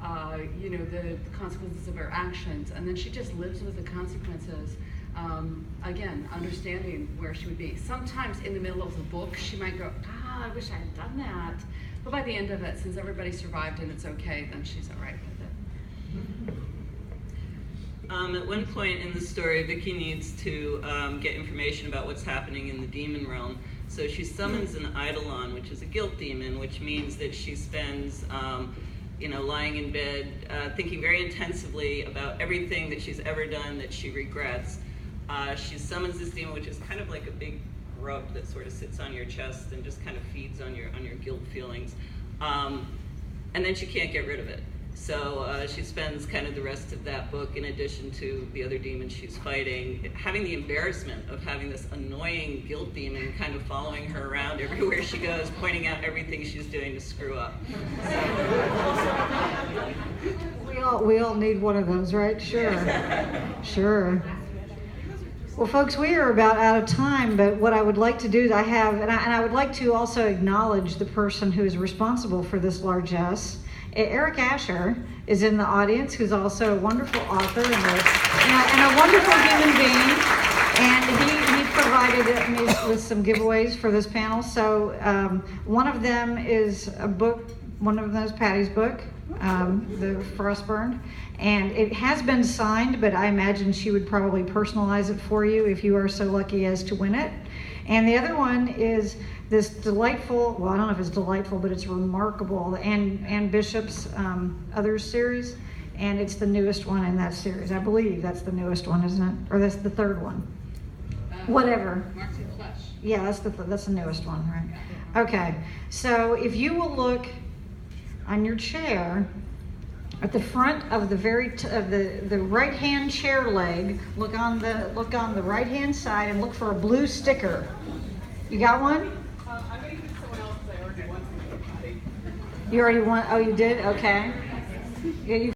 the consequences of her actions, and then she just lives with the consequences. Again, understanding where she would be. Sometimes in the middle of the book, she might go, I wish I had done that. But by the end of it, since everybody survived and it's okay, then she's all right with it. At one point in the story, Vicky needs to get information about what's happening in the demon realm. So she summons an Eidolon, which is a guilt demon, which means that she spends lying in bed, thinking very intensively about everything that she's ever done that she regrets. She summons this demon, which is kind of like a big grub that sort of sits on your chest and just kind of feeds on your guilt feelings. And then she can't get rid of it. So she spends kind of the rest of that book, in addition to the other demons she's fighting, having the embarrassment of having this annoying guilt demon kind of following her around everywhere she goes, pointing out everything she's doing to screw up. We all need one of those, right? Sure. Sure. Well, folks, we are about out of time, but what I would like to do is I would like to also acknowledge the person who is responsible for this largesse. Eric Asher is in the audience, who's also a wonderful author and a wonderful human being. And he provided me with some giveaways for this panel. So one of them is a book, one of them is Patty's book, The Frostburned. And it has been signed, but I imagine she would probably personalize it for you if you are so lucky as to win it. And the other one is this delightful, well, I don't know if it's delightful, but it's remarkable, Anne Bishop's Others series. And it's the newest one in that series. I believe that's the newest one, isn't it? Or that's the third one. Whatever. Marks of Flesh. Yeah, that's the newest one, right? Okay. So if you will look on your chair, at the front of the the right-hand chair leg, look on the right-hand side and look for a blue sticker. You got one? I'm going to give it to someone else because I already won something. You already won? Oh, you did? Okay. Yeah, you